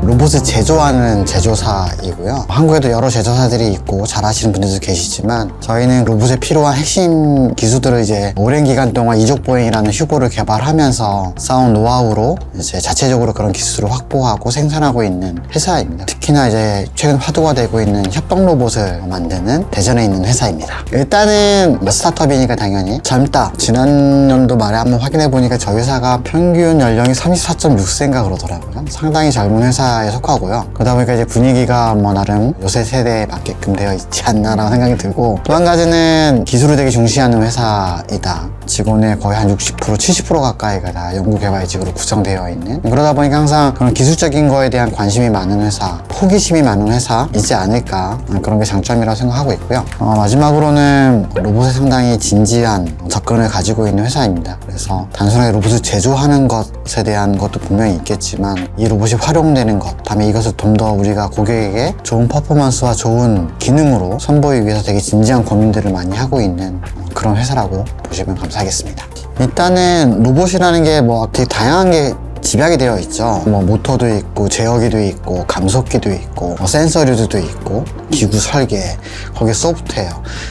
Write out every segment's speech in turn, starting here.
로봇을 제조하는 제조사이고요. 한국에도 여러 제조사들이 있고 잘하시는 분들도 계시지만 저희는 로봇에 필요한 핵심 기술들을 이제 오랜 기간 동안 이족보행이라는 휴고를 개발하면서 쌓은 노하우로 이제 자체적으로 그런 기술을 확보하고 생산하고 있는 회사입니다. 특히나 이제 최근 화두가 되고 있는 협동 로봇을 만드는 대전에 있는 회사입니다. 일단은 스타트업이니까 당연히 젊다. 지난 연도 말에 한번 확인해 보니까 저희 회사가 평균 연령이 34.6세인가 그러더라고요. 상당히 젊은 회사에 속하고요. 그러다 보니까 이제 분위기가 뭐 나름 요새 세대에 맞게끔 되어 있지 않나라는 생각이 들고, 또 한 가지는 기술을 되게 중시하는 회사이다. 직원의 거의 한 60%, 70% 가까이가 다 연구개발직으로 구성되어 있는, 그러다 보니까 항상 그런 기술적인 거에 대한 관심이 많은 회사, 호기심이 많은 회사이지 않을까, 그런 게 장점이라고 생각하고 있고요. 마지막으로는 로봇에 상당히 진지한 접근을 가지고 있는 회사입니다. 그래서 단순하게 로봇을 제조하는 것에 대한 것도 분명히 있겠지만 이 로봇이 활용되는 것, 다음에 이것을 좀 더 우리가 고객에게 좋은 퍼포먼스와 좋은 기능으로 선보이기 위해서 되게 진지한 고민들을 많이 하고 있는 그런 회사라고 보시면 감사하겠습니다. 일단은 로봇이라는 게 뭐 되게 다양한 게 집약이 되어 있죠. 뭐 모터도 있고 제어기도 있고 감속기도 있고 센서류도 있고 기구 설계, 거기에 소프트웨어,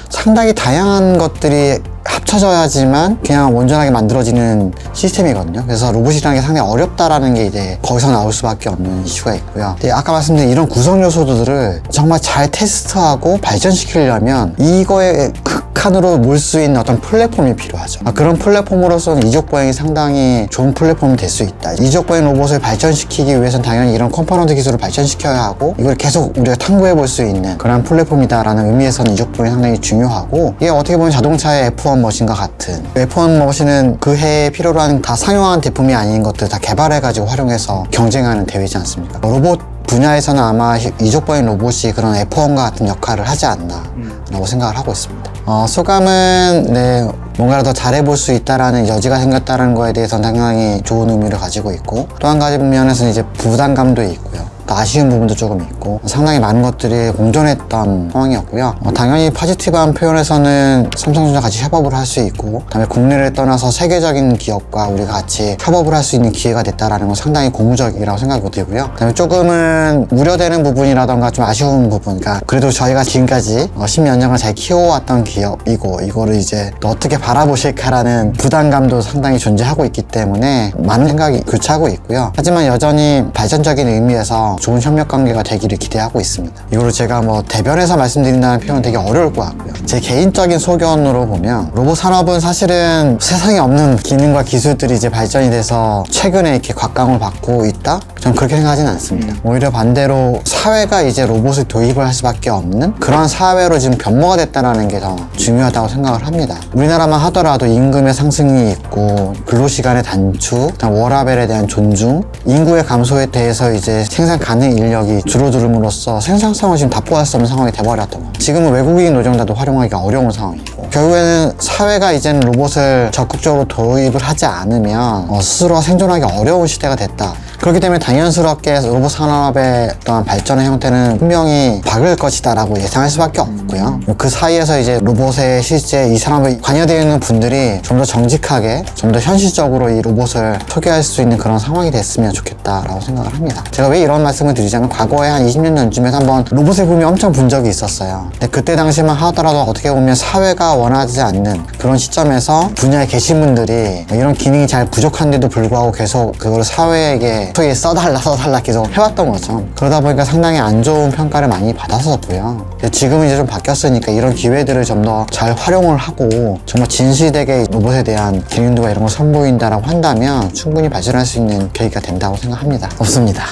상당히 다양한 것들이 합쳐져야지만 그냥 온전하게 만들어지는 시스템이거든요. 그래서 로봇이라는 게 상당히 어렵다라는 게 이제 거기서 나올 수밖에 없는 이슈가 있고요. 아까 말씀드린 이런 구성 요소들을 정말 잘 테스트하고 발전시키려면 이거에 극한으로 몰 수 있는 어떤 플랫폼이 필요하죠. 그런 플랫폼으로서는 이족보행이 상당히 좋은 플랫폼이 될 수 있다. 이족보행 로봇을 발전시키기 위해서는 당연히 이런 컴포넌트 기술을 발전시켜야 하고 이걸 계속 우리가 탐구해 볼 수 있는 그런 플랫폼이다라는 의미에서는 이족보행이 상당히 중요하고, 이게 어떻게 보면 자동차의 F1 머신과 같은, F1 머신은 그 해에 필요로 하는 다 상용한 제품이 아닌 것들 다 개발해가지고 활용해서 경쟁하는 대회지 않습니까? 로봇 분야에서는 아마 이족보행 로봇이 그런 F1과 같은 역할을 하지 않나 라고 생각을 하고 있습니다. 소감은 뭔가를 더 잘해볼 수 있다라는 여지가 생겼다는 거에 대해서는 상당히 좋은 의미를 가지고 있고, 또 한 가지 면에서는 이제 부담감도 있고요. 또 아쉬운 부분도 조금 있고, 상당히 많은 것들이 공존했던 상황이었고요. 당연히 포지티브한 표현에서는 삼성전자 같이 협업을 할 수 있고, 그다음에 국내를 떠나서 세계적인 기업과 우리가 같이 협업을 할 수 있는 기회가 됐다라는 건 상당히 고무적이라고 생각이 들고요. 그다음에 조금은 우려되는 부분이라던가 좀 아쉬운 부분, 그러니까 그래도 저희가 지금까지 10몇 년을 잘 키워왔던 기업이고 이거를 이제 또 어떻게 바라보실까라는 부담감도 상당히 존재하고 있기 때문에 많은 생각이 교차하고 있고요. 하지만 여전히 발전적인 의미에서 좋은 협력 관계가 되기를 기대하고 있습니다. 이거를 제가 뭐 대변해서 말씀드린다는 표현은 되게 어려울 것 같고요. 제 개인적인 소견으로 보면 로봇 산업은 사실은 세상에 없는 기능과 기술들이 이제 발전이 돼서 최근에 이렇게 곽강을 받고 있다? 저는 그렇게 생각하지는 않습니다. 오히려 반대로 사회가 이제 로봇을 도입을 할 수밖에 없는 그런 사회로 지금 변모가 됐다는 게 더 중요하다고 생각을 합니다. 우리나라만 하더라도 임금의 상승이 있고 근로시간의 단축, 워라밸에 대한 존중, 인구의 감소에 대해서 이제 생산 가능 인력이 줄어들음으로써 생산성을 지금 답보할 수 없는 상황이 돼버렸던 거. 지금은 외국인 노동자도 활용하기가 어려운 상황이고, 결국에는 사회가 이제는 로봇을 적극적으로 도입을 하지 않으면 스스로 생존하기 어려운 시대가 됐다. 그렇기 때문에 당연스럽게 로봇 산업의 어떤 발전의 형태는 분명히 바뀔 것이다 라고 예상할 수밖에 없고요. 그 사이에서 이제 로봇에 실제 이 산업에 관여되어 있는 분들이 좀 더 정직하게, 좀 더 현실적으로 이 로봇을 소개할 수 있는 그런 상황이 됐으면 좋겠다라고 생각을 합니다. 제가 왜 이런 말씀을 드리자면, 과거에 한 20년 전쯤에 한번 로봇의 붐이 엄청 분 적이 있었어요. 근데 그때 당시만 하더라도 어떻게 보면 사회가 원하지 않는 그런 시점에서 분야에 계신 분들이 이런 기능이 잘 부족한데도 불구하고 계속 그걸 사회에게 소위 써달라 계속 해왔던 거죠. 그러다 보니까 상당히 안 좋은 평가를 많이 받았었고요. 지금은 이제 좀 바뀌었으니까 이런 기회들을 좀 더 잘 활용을 하고 정말 진실되게 로봇에 대한 기능도가 이런 걸 선보인다라고 한다면 충분히 발전할 수 있는 계기가 된다고 생각합니다. 없습니다.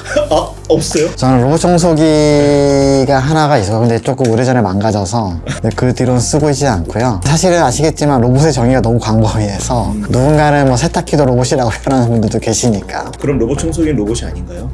없어요? 저는 로봇 청소기가 하나가 있어요. 근데 조금 오래전에 망가져서 그 뒤로는 쓰고 있지 않고요. 사실은 아시겠지만 로봇의 정의가 너무 광범위해서 누군가는 뭐 세탁기도 로봇이라고 표현하는 분들도 계시니까. 그럼 로봇 청소기는 로봇이 아닌가요?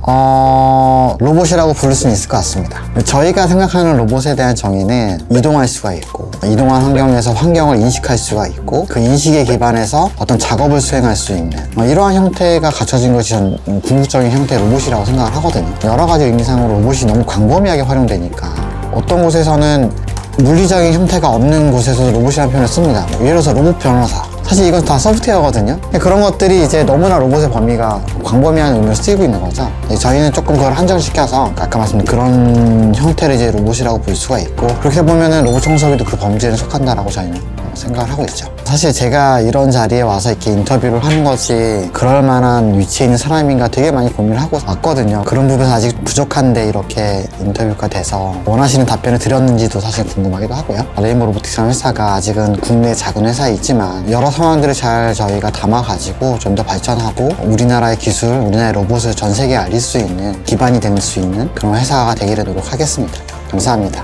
로봇이라고 부를 수는 있을 것 같습니다. 저희가 생각하는 로봇에 대한 정의는 이동할 수가 있고, 이동한 환경에서 환경을 인식할 수가 있고, 그 인식에 기반해서 어떤 작업을 수행할 수 있는 이러한 형태가 갖춰진 것이 전 궁극적인 형태의 로봇이라고 생각을 하거든요. 여러 가지 의미상으로 로봇이 너무 광범위하게 활용되니까 어떤 곳에서는 물리적인 형태가 없는 곳에서 로봇이라는 표현을 씁니다. 예를 들어서 로봇 변호사, 사실 이건 다 소프트웨어거든요. 그런 것들이 이제 너무나 로봇의 범위가 광범위한 의미로 쓰이고 있는 거죠. 저희는 조금 그걸 한정시켜서 아까 말씀드린 그런 형태를 이제 로봇이라고 볼 수가 있고, 그렇게 보면은 로봇 청소기도 그 범죄에 속한다라고 저희는 생각을 하고 있죠. 사실 제가 이런 자리에 와서 이렇게 인터뷰를 하는 것이 그럴 만한 위치에 있는 사람인가 되게 많이 고민을 하고 왔거든요. 그런 부분에서 아직 부족한데 이렇게 인터뷰가 돼서 원하시는 답변을 드렸는지도 사실 궁금하기도 하고요. 레인보우 로보틱스라는 회사가 아직은 국내 작은 회사에 있지만 여러 상황들을 잘 저희가 담아가지고 좀 더 발전하고 우리나라의 기술, 우리나라의 로봇을 전 세계에 알릴 수 있는 기반이 될 수 있는 그런 회사가 되기를 노력하겠습니다. 감사합니다.